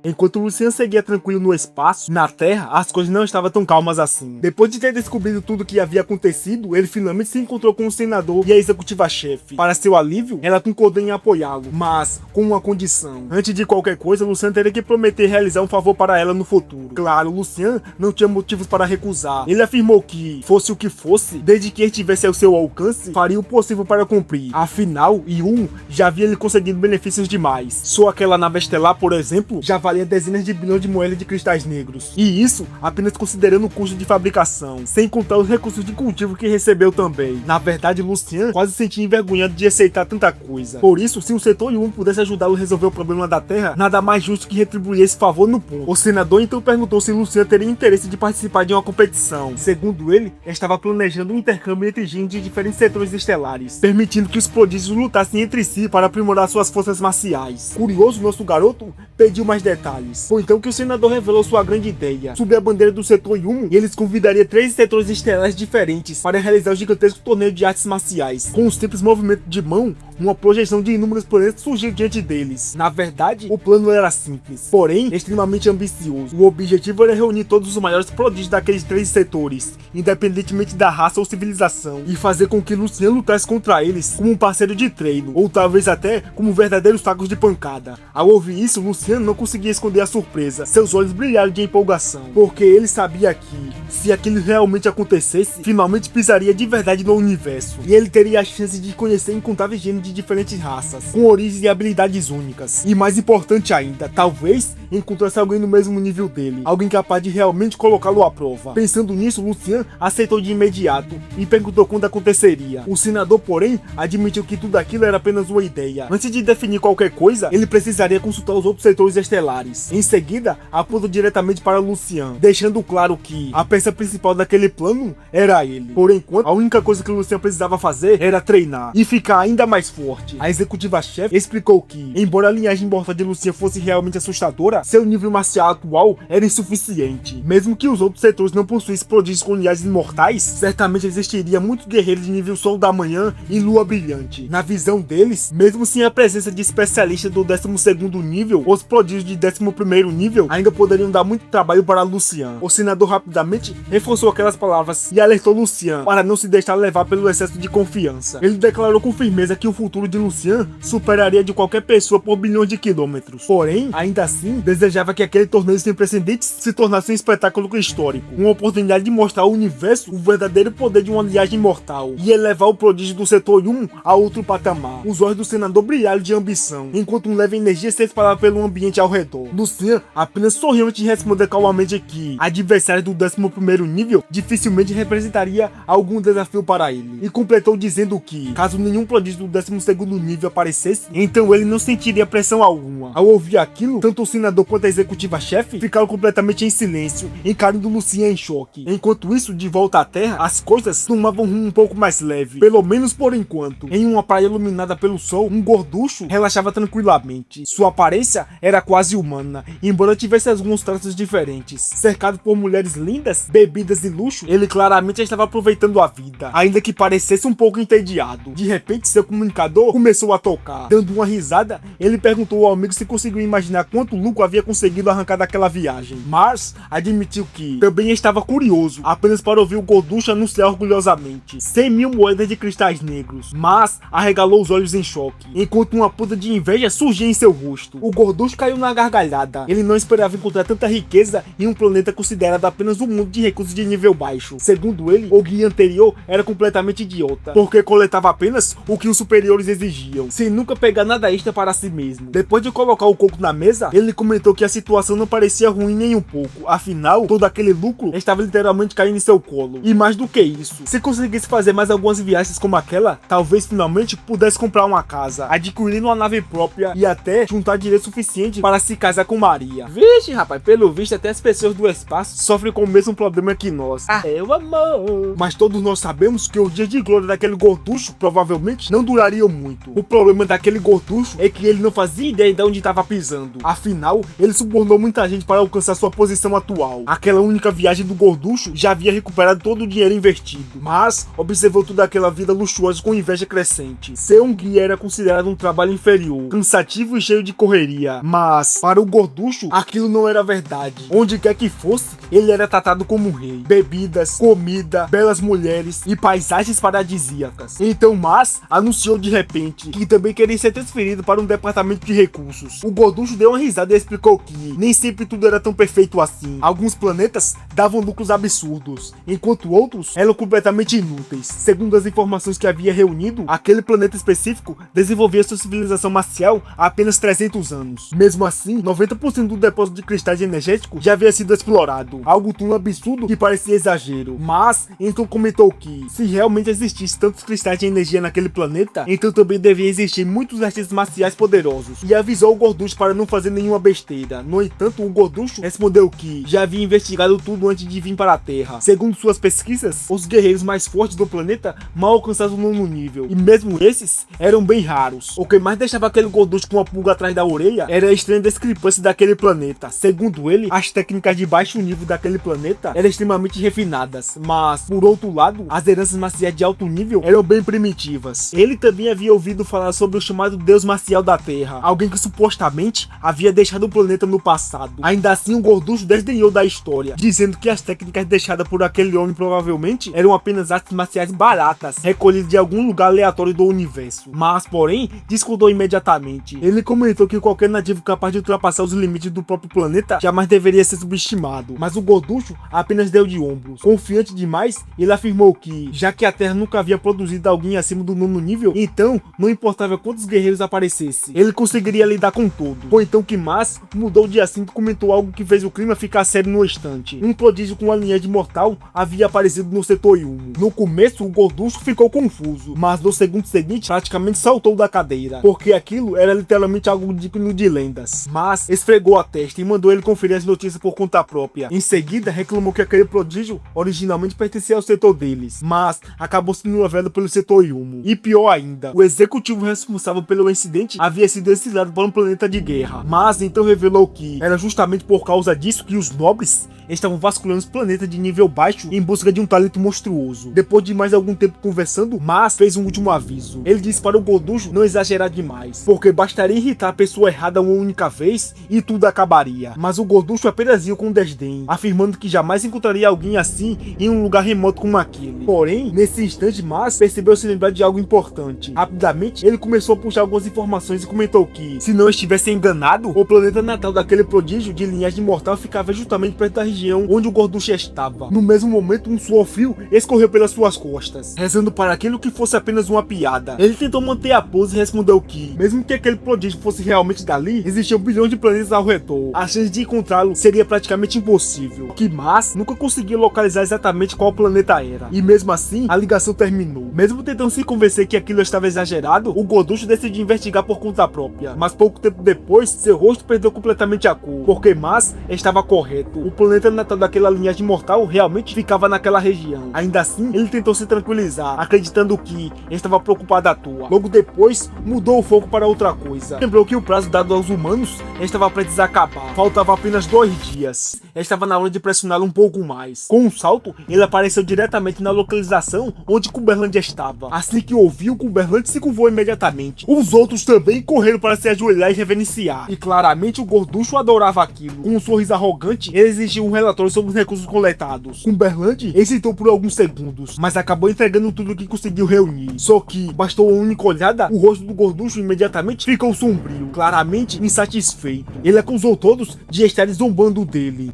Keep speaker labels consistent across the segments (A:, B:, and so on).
A: Enquanto Lucian seguia tranquilo no espaço, na Terra, as coisas não estavam tão calmas assim. Depois de ter descobrido tudo o que havia acontecido, ele finalmente se encontrou com o senador e a executiva-chefe. Para seu alívio, ela concordou em apoiá-lo, mas com uma condição. Antes de qualquer coisa, Lucian teria que prometer realizar um favor para ela no futuro. Claro, Lucian não tinha motivos para recusar. Ele afirmou que, fosse o que fosse, desde que estivesse ao seu alcance, faria o possível para cumprir. Afinal, Yun já havia lhe conseguido benefícios demais. Só aquela nave estelar, por exemplo, já valia dezenas de bilhões de moedas de cristais negros. E isso apenas considerando o custo de fabricação, sem contar os recursos de cultivo que recebeu também. Na verdade, Lucian quase se sentia envergonhado de aceitar tanta coisa. Por isso, se o setor Yun pudesse ajudá-lo a resolver o problema da Terra, nada mais justo que retribuir esse favor no ponto. O senador então perguntou se Lucian teria interesse de participar de uma competição. Segundo ele, estava planejando um intercâmbio entre gênios de diferentes setores estelares, permitindo que os prodígios lutassem entre si para aprimorar suas forças marciais. Curioso, nosso garoto pediu mais detalhes. Foi então que o senador revelou sua grande ideia. Sob a bandeira do setor Yun, eles convidariam 3 setores estelares diferentes para realizar o gigantesco torneio de artes marciais. Com um simples movimento de mão, uma projeção de inúmeros planetas surgiu diante deles. Na verdade, o plano era simples, porém extremamente ambicioso. O objetivo era reunir todos os maiores prodígios daqueles 3 setores, independentemente da raça ou civilização, e fazer com que Lucian lutasse contra eles como um parceiro de treino, ou talvez até como verdadeiros tacos de pancada. Ao ouvir isso, Lucian não conseguia esconder a surpresa. Seus olhos brilharam de empolgação, porque ele sabia que, se aquilo realmente acontecesse, finalmente pisaria de verdade no universo, e ele teria a chance de conhecer incontáveis gênios de diferentes raças, com origens e habilidades únicas. E mais importante ainda, talvez encontrasse alguém no mesmo nível dele, alguém capaz de realmente colocá-lo à prova. Pensando nisso, Lucian aceitou de imediato e perguntou quando aconteceria. O senador, porém, admitiu que tudo aquilo era apenas uma ideia. Antes de definir qualquer coisa, ele precisaria consultar os outros setores estelares. Em seguida, apontou diretamente para Lucian, deixando claro que a peça principal daquele plano era ele. Por enquanto, a única coisa que Lucian precisava fazer era treinar e ficar ainda mais forte. A executiva-chefe explicou que, embora a linhagem mortal de Lucian fosse realmente assustadora, seu nível marcial atual era insuficiente. Mesmo que os outros setores não possuíssem prodígios com linhagens mortais, certamente existiria muitos guerreiros de nível Sol da Manhã e Lua Brilhante. Na visão deles, mesmo sem a presença de especialistas do 12º nível, os prodígios de 11º nível ainda poderiam dar muito trabalho para Lucian. O senador rapidamente reforçou aquelas palavras e alertou Lucian para não se deixar levar pelo excesso de confiança. Ele declarou com firmeza que o futuro de Lucian superaria de qualquer pessoa por bilhões de quilômetros. Porém, ainda assim, desejava que aquele torneio sem precedentes se tornasse um espetáculo histórico, uma oportunidade de mostrar ao universo o verdadeiro poder de uma linhagem mortal e elevar o prodígio do setor 1 a outro patamar. Os olhos do senador brilharam de ambição, enquanto uma leve energia se espalhava pelo ambiente ao redor. Lucian apenas sorriu antes de responder calmamente que adversário do 11º nível dificilmente representaria algum desafio para ele, e completou dizendo que, caso nenhum prodígio do 12º nível aparecesse, então ele não sentiria pressão alguma. Ao ouvir aquilo, tanto o senador quanto a executiva-chefe ficaram completamente em silêncio, encarando Lucian em choque. Enquanto isso, de volta à Terra, as coisas tomavam um rumo um pouco mais leve, pelo menos por enquanto. Em uma praia iluminada pelo sol, um gorducho relaxava tranquilamente. Sua aparência era quase humana, embora tivesse alguns traços diferentes. Cercado por mulheres lindas, bebidas e luxo, ele claramente estava aproveitando a vida, ainda que parecesse um pouco entediado. De repente, seu comunicador começou a tocar. Dando uma risada, ele perguntou ao amigo se conseguiu imaginar quanto lucro havia conseguido arrancar daquela viagem. Mars admitiu que também estava curioso, apenas para ouvir o gorducho anunciar orgulhosamente 100.000 moedas de cristais negros, mas arregalou os olhos em choque, enquanto uma ponta de inveja surgia em seu rosto. O gorducho caiu na gargalhada. Ele não esperava encontrar tanta riqueza em um planeta considerado apenas um mundo de recursos de nível baixo. Segundo ele, o guia anterior era completamente idiota, porque coletava apenas o que os superiores exigiam, sem nunca pegar nada extra para si mesmo. Depois de colocar o coco na mesa, ele comentou que a situação não parecia ruim nem um pouco, afinal, todo aquele lucro estava literalmente caindo em seu colo. E mais do que isso, se conseguisse fazer mais algumas viagens como aquela, talvez finalmente pudesse comprar uma casa, adquirir uma nave própria e até juntar dinheiro suficiente para se casar com Maria. Vixe, rapaz, pelo visto até as pessoas do espaço sofrem com o mesmo problema que nós. É o amor. Mas todos nós sabemos que os dias de glória daquele gorducho provavelmente não durariam muito. O problema daquele gorducho é que ele não fazia ideia de onde onde estava pisando. Afinal, ele subornou muita gente para alcançar sua posição atual. Aquela única viagem do gorducho já havia recuperado todo o dinheiro investido, mas observou toda aquela vida luxuosa com inveja crescente. Ser um guia era considerado um trabalho inferior, cansativo e cheio de correria, mas para o gorducho aquilo não era verdade. Onde quer que fosse, ele era tratado como um rei. Bebidas, comida, belas mulheres e paisagens paradisíacas. Então Mas anunciou de repente que também queria ser transferido para um departamento de recursos. O gorducho deu uma risada e explicou que nem sempre tudo era tão perfeito assim. Alguns planetas davam lucros absurdos, enquanto outros eram completamente inúteis. Segundo as informações que havia reunido, aquele planeta específico desenvolvia sua civilização marcial há apenas 300 anos. Mesmo assim, 90% do depósito de cristais energéticos já havia sido explorado, algo tão absurdo que parecia exagero. Mas então comentou que se realmente existisse tantos cristais de energia naquele planeta, então também devia existir muitos artistas marciais poderosos, e avisou o gorducho para não fazer nenhuma besteira. No entanto, o gorducho respondeu que já havia investigado tudo antes de vir para a Terra. Segundo suas pesquisas, os guerreiros mais fortes do planeta mal alcançaram o 9º nível, e mesmo esses eram bem raros. O que mais deixava aquele gorducho com uma pulga atrás da orelha era a estranha discrepância daquele planeta. Segundo ele, as técnicas de baixo nível daquele planeta eram extremamente refinadas, mas por outro lado, as heranças marciais de alto nível eram bem primitivas. Ele também havia ouvido falar sobre o chamado deus marcial da Terra, alguém que supostamente havia deixado o planeta no passado. Ainda assim, o gorducho desdenhou da história, dizendo que as técnicas deixadas por aquele homem provavelmente eram apenas artes marciais baratas, recolhidas de algum lugar aleatório do universo. Mas, porém, discordou imediatamente. Ele comentou que qualquer nativo capaz de ultrapassar os limites do próprio planeta jamais deveria ser subestimado, mas o gorducho apenas deu de ombros. Confiante demais, ele afirmou que, já que a Terra nunca havia produzido alguém acima do 9º nível, então não importava quantos guerreiros aparecessem, ele conseguiria lidar com todos. Foi então que Mas mudou de assunto e comentou algo que fez o clima ficar sério no instante. Um prodígio com uma linhagem mortal havia aparecido no setor 1. No começo, o gorducho ficou confuso, mas no segundo seguinte praticamente saltou da cadeira, porque aquilo era literalmente algo digno de lendas. Mas esfregou a testa e mandou ele conferir as notícias por conta própria. Em seguida, reclamou que aquele prodígio originalmente pertencia ao setor deles, mas acabou sendo levado pelo setor 1. E pior ainda, o executivo responsável pelo incidente havia sido exilado para um planeta de guerra. Mas então revelou que era justamente por causa disso que os nobres estavam vasculhando os planetas de nível baixo em busca de um talento monstruoso. Depois de mais algum tempo conversando, Mas fez um último aviso. Ele disse para o gorducho não exagerar demais, porque bastaria irritar a pessoa errada uma única vez e tudo acabaria. Mas o gorducho apenas ia com desdém, afirmando que jamais encontraria alguém assim em um lugar remoto como aquele. Porém, nesse instante, Mas percebeu se lembrar de algo importante. Rapidamente, ele começou a puxar algumas informações e comentou que, se não estivesse enganado, o planeta natal daquele prodígio de linhagem mortal ficava justamente perto da região onde o gorducho estava. No mesmo momento, um suor frio escorreu pelas suas costas, rezando para aquilo que fosse apenas uma piada. Ele tentou manter a pose e respondeu que, mesmo que aquele prodígio fosse realmente dali, existiam bilhões de planetas ao redor. A chance de encontrá-lo seria praticamente impossível. Que Mas nunca conseguia localizar exatamente qual planeta era. E mesmo assim, a ligação terminou. Mesmo tentando se convencer que aquilo estava exagerado, o gorducho decidiu investigar por conta própria. Mas pouco tempo depois, seu rosto perdeu completamente a cor, porque Mas estava correto. O planeta natal daquela linhagem mortal realmente ficava naquela região. Ainda assim, ele tentou se tranquilizar, acreditando que estava preocupado à toa. Logo depois, mudou o foco para outra coisa. Lembrou que o prazo dado aos humanos estava prestes a acabar. Faltava apenas 2 dias. Estava na hora de pressioná-lo um pouco mais. Com um salto, ele apareceu diretamente na localização onde Cumberland estava. Assim que ouviu, Cumberland se curvou imediatamente. Os outros também correram para se ajoelhar e reverenciar. E claramente o gorducho adorava aquilo. Com um sorriso arrogante, ele exigiu um relatório sobre os recursos coletados. Cumberland hesitou por alguns segundos, mas acabou entregando tudo o que conseguiu reunir. Só que bastou uma única olhada, o rosto do gorducho imediatamente ficou sombrio, claramente insatisfeito. Ele acusou todos de estarem zombando dele.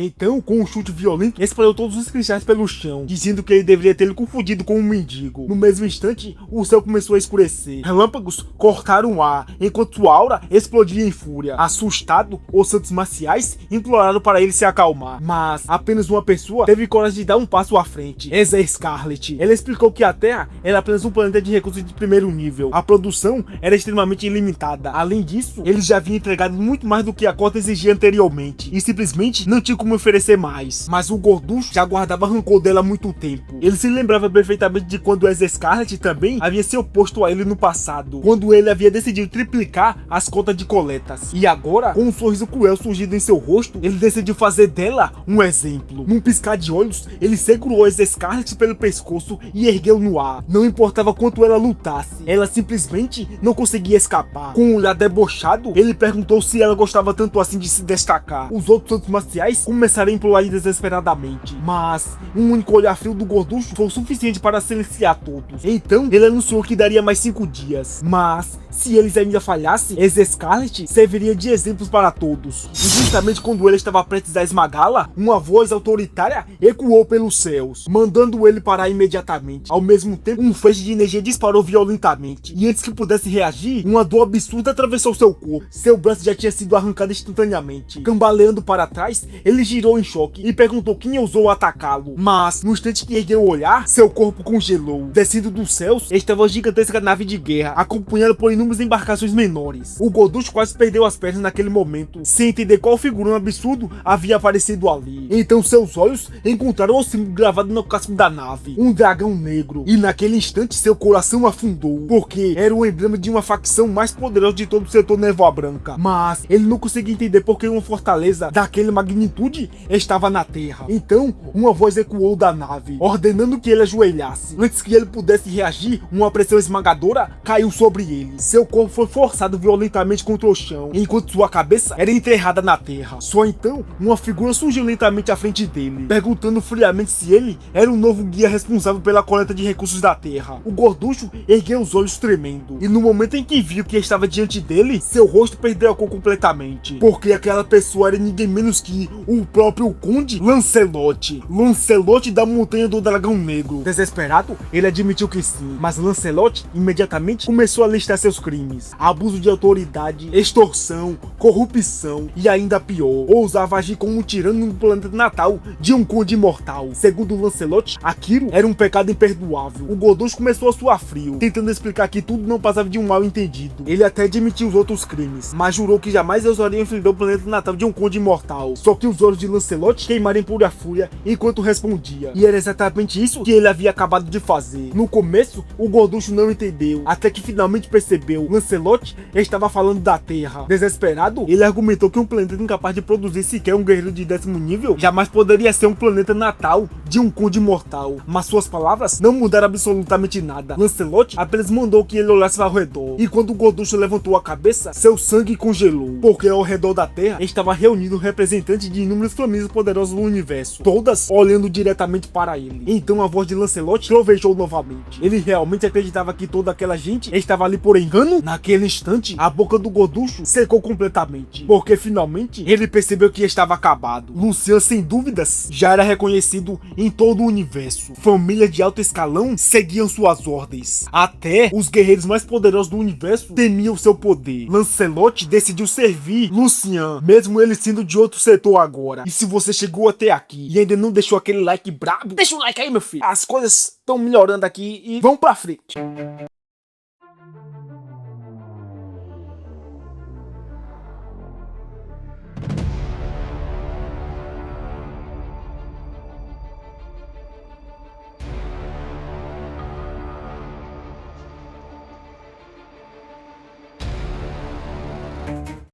A: Então, com um chute violento, espalhou todos os cristais pelo chão, dizendo que ele deveria tê-lo confundido com um mendigo. No mesmo instante, o céu começou a escurecer. Relâmpagos cortaram o ar, enquanto sua aura explodia em fúria. Assustado, os santos marciais imploraram para ele se acalmar, mas apenas uma pessoa teve coragem de dar um passo à frente. Essa é Scarlet. Ela explicou que a Terra era apenas um planeta de recursos de 1º nível. A produção era extremamente ilimitada. Além disso, eles já haviam entregado muito mais do que a cota exigia anteriormente, e simplesmente não tinha como como oferecer mais. Mas o gorducho já guardava rancor dela há muito tempo. Ele se lembrava perfeitamente de quando Ezra Scarlet também havia se oposto a ele no passado, quando ele havia decidido triplicar as cotas de coletas. E agora, com um sorriso cruel surgido em seu rosto, ele decidiu fazer dela um exemplo. Num piscar de olhos, ele segurou Ezra Scarlet pelo pescoço e ergueu no ar. Não importava quanto ela lutasse, ela simplesmente não conseguia escapar. Com um olhar debochado, ele perguntou se ela gostava tanto assim de se destacar. Os outros santos marciais começaram a implorar desesperadamente, mas um único olhar frio do gorducho foi o suficiente para silenciar todos. Então, ele anunciou que daria mais 5 dias, mas se eles ainda falhassem, Ezra Scarlet serviria de exemplos para todos. E justamente quando ele estava prestes a esmagá-la, uma voz autoritária ecoou pelos céus, mandando ele parar imediatamente. Ao mesmo tempo, um feixe de energia disparou violentamente, e antes que pudesse reagir, uma dor absurda atravessou seu corpo. Seu braço já tinha sido arrancado instantaneamente. Cambaleando para trás, ele girou em choque e perguntou quem ousou atacá-lo. Mas, no instante que ergueu o olhar, seu corpo congelou. Descendo dos céus, estava a gigantesca nave de guerra, acompanhada por inúmeras embarcações menores. O gorducho quase perdeu as pernas naquele momento, sem entender qual figurão absurdo havia aparecido ali. Então seus olhos encontraram o símbolo gravado no casco da nave, um dragão negro. E naquele instante seu coração afundou, porque era o emblema de uma facção mais poderosa de todo o setor Névoa Branca. Mas ele não conseguia entender por que uma fortaleza daquela magnitude estava na Terra. Então uma voz ecoou da nave, ordenando que ele ajoelhasse. Antes que ele pudesse reagir, uma pressão esmagadora caiu sobre ele. Seu corpo foi forçado violentamente contra o chão, enquanto sua cabeça era enterrada na terra. Só então, uma figura surgiu lentamente à frente dele, perguntando friamente se ele era o novo guia responsável pela coleta de recursos da Terra. O gorducho ergueu os olhos tremendo, e no momento em que viu que estava diante dele, seu rosto perdeu a cor completamente, porque aquela pessoa era ninguém menos que o próprio Conde Lancelot. Lancelot da Montanha do Dragão Negro. Desesperado, ele admitiu que sim, mas Lancelot imediatamente começou a listar seus crimes: abuso de autoridade, extorsão, corrupção e ainda pior, ousava agir como um tirano no planeta natal de um conde imortal. Segundo Lancelot, aquilo era um pecado imperdoável. O gorducho começou a suar frio, tentando explicar que tudo não passava de um mal entendido. Ele até admitiu os outros crimes, mas jurou que jamais ousaria enfrentar o planeta natal de um conde imortal. Só que os olhos de Lancelot queimaram em pura fúria enquanto respondia, e era exatamente isso que ele havia acabado de fazer. No começo, o gorducho não entendeu, até que finalmente percebeu. Lancelot estava falando da Terra. Desesperado, ele argumentou que um planeta incapaz de produzir sequer um guerreiro de 10º nível jamais poderia ser um planeta natal de um conde imortal. Mas suas palavras não mudaram absolutamente nada. Lancelot apenas mandou que ele olhasse ao redor, e quando o gorducho levantou a cabeça, seu sangue congelou, porque ao redor da Terra estava reunido representantes de inúmeras famílias poderosas do universo, todas olhando diretamente para ele. Então a voz de Lancelot trovejou novamente. Ele realmente acreditava que toda aquela gente estava ali por engano? Naquele instante, a boca do gorducho secou completamente, porque finalmente ele percebeu que estava acabado. Lucian, sem dúvidas, já era reconhecido em todo o universo. Famílias de alto escalão seguiam suas ordens. Até os guerreiros mais poderosos do universo temiam seu poder. Lancelot decidiu servir Lucian, mesmo ele sendo de outro setor agora. E se você chegou até aqui e ainda não deixou aquele like brabo, deixa o like aí, meu filho. As coisas estão melhorando aqui e vão pra frente.